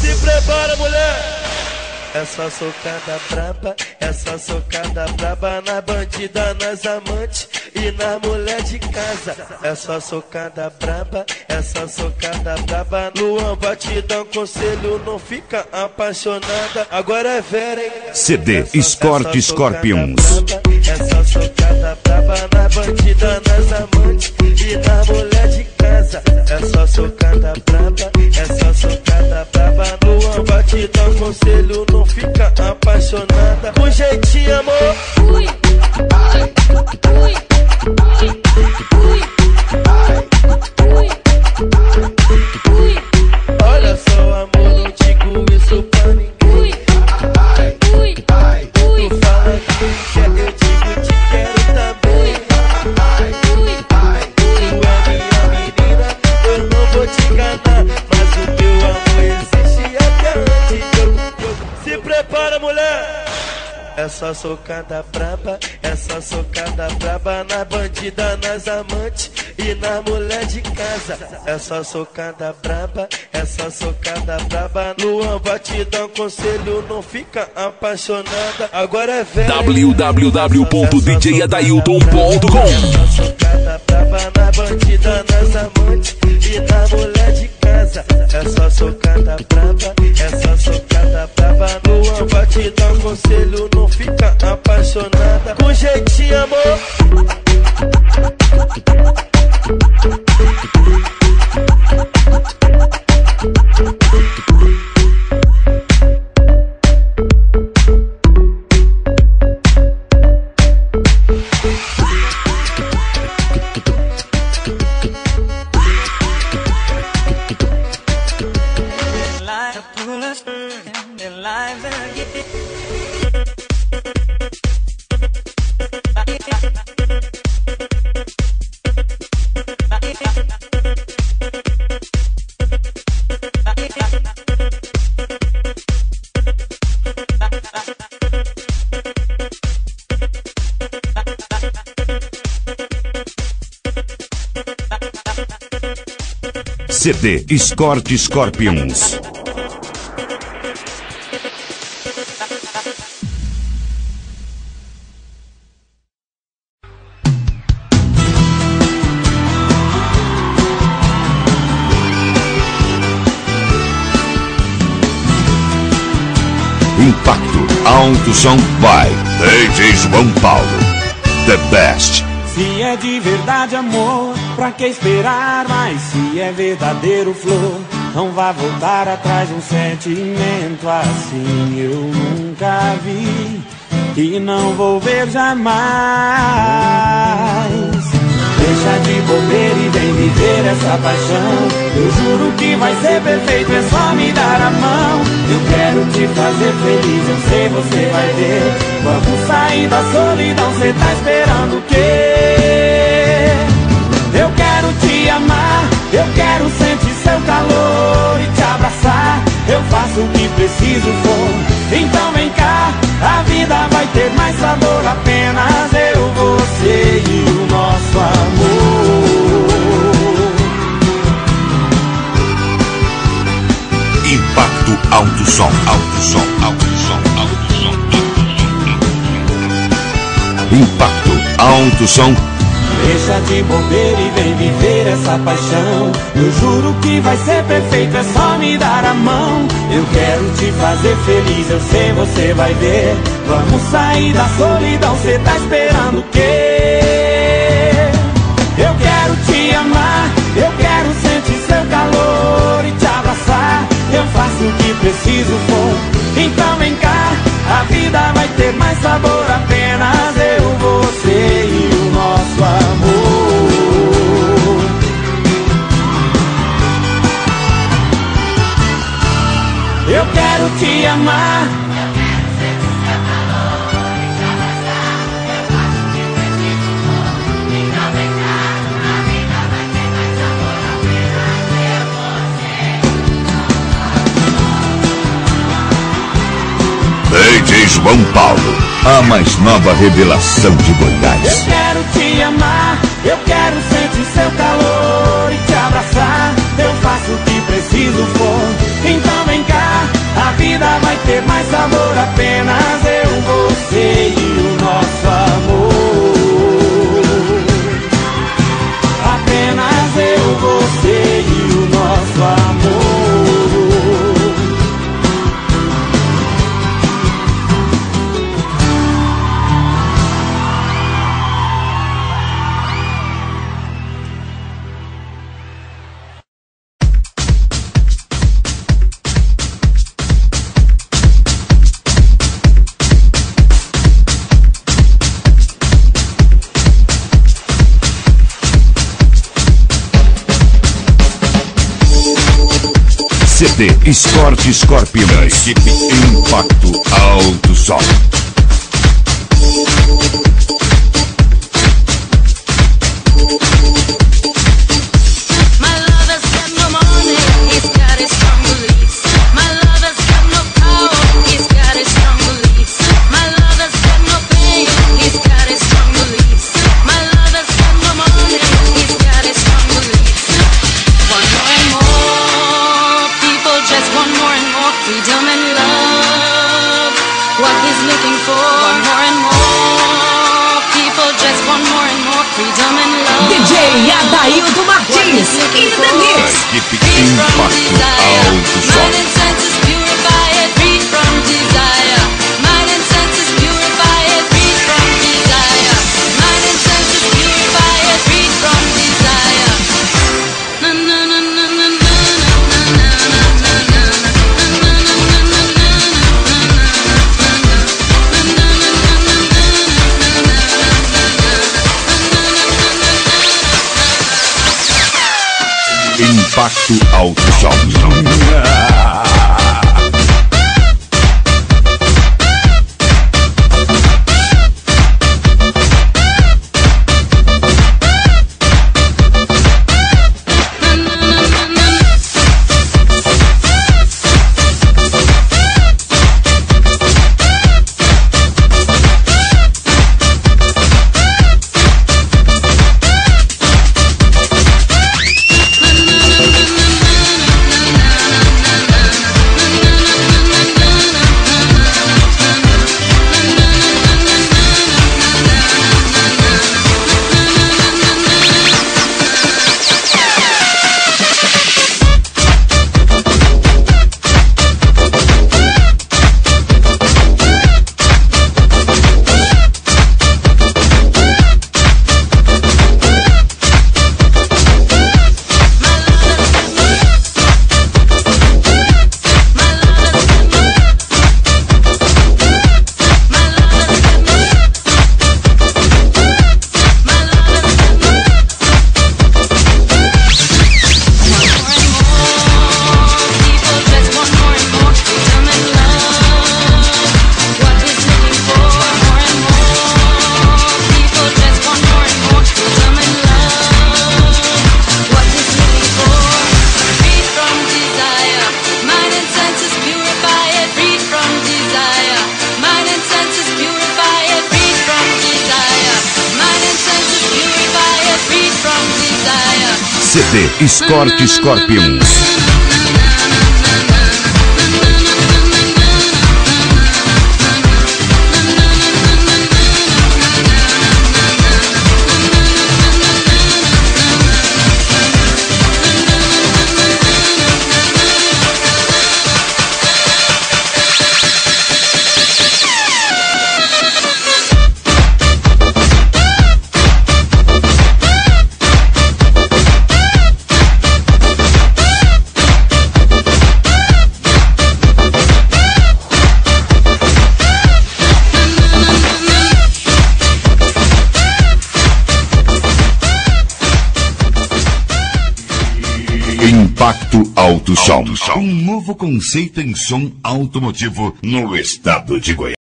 Se prepara, mulher. É só socada braba, é só socada braba na bandida, nas amantes e na mulher de casa. É só socada braba, é só socada braba. Luan batidão, conselho, não fica apaixonada. Agora é Vera, hein? CD Escort Scorpions. É só socada braba na bandida, nas amantes e na mulher de casa. É só socada braba, é só socada braba. Luan batidão, conselho, não fica apaixonada. Com jeitinho, amor. Ui, ai, ui, ui, ui, ai, ui, ui. Olha só, amor, não digo isso pra ninguém. Ui, ai, ui, ai, ui. Tu fala que quer, eu digo te quero também. Ui, ai, Tu é minha menina, eu não vou te enganar, mas o teu amor existe até antes de eu. Se prepara, mulher. É só socada braba, é só socada braba na bandida, nas amantes e na mulher de casa. É só socada braba, é só socada braba. Luan batidão, conselho, não fica apaixonada. Agora é velho. www.djadailton.com. É só socada braba na bandida, nas amantes e na mulher de casa. É só socada braba, é só socada braba. Luan batidão, conselho, não fica apaixonada. Com jeitinho, amor. CD Escort Scorpions. Impacto Alto Som by DJ João Paulo. The best. Se é de verdade amor, pra que esperar? Mas se é verdadeiro flor, não vá voltar atrás. Um sentimento assim eu nunca vi e não vou ver jamais. Deixa de bobeira e vem viver essa paixão. Eu juro que vai ser perfeito, é só me dar a mão. Eu quero te fazer feliz, eu sei você vai ver. Vamos sair da solidão, cê tá esperando o quê? Eu quero te amar, eu quero sentir seu calor e te abraçar. Eu faço o que preciso for, então vem cá. A vida vai ter mais sabor, apenas eu, você e o nosso amor. Impacto Alto Som, Alto Som, Alto Som, Alto Som, Impacto Alto Som. Deixa de bobeira e vem viver essa paixão. Eu juro que vai ser perfeito, é só me dar a mão. Eu quero te fazer feliz, eu sei você vai ver. Vamos sair da solidão, cê tá esperando o quê? Eu quero te amar, eu quero sentir seu calor e te abraçar. Eu faço o que preciso for, então vem cá. A vida vai ter mais sabor, apenas eu, você e o nosso amor. Eu quero te amar, DJ João Paulo, a mais nova revelação de Goiás. eu quero te amar, eu quero sentir seu calor e te abraçar. Eu faço o que preciso for, então vem cá. ter mais sabor, apenas eu, você e o nosso amor. Apenas eu, você e o nosso amor. CD Escort Scorpion, equipe Impacto Alto Som. DJ Adaildo Martins, in the mix. Equipe Impacto Alto Som. Impacto Alto Som. CD Escort Scorpions. Impacto Alto Som. Um novo conceito em som automotivo no estado de Goiás.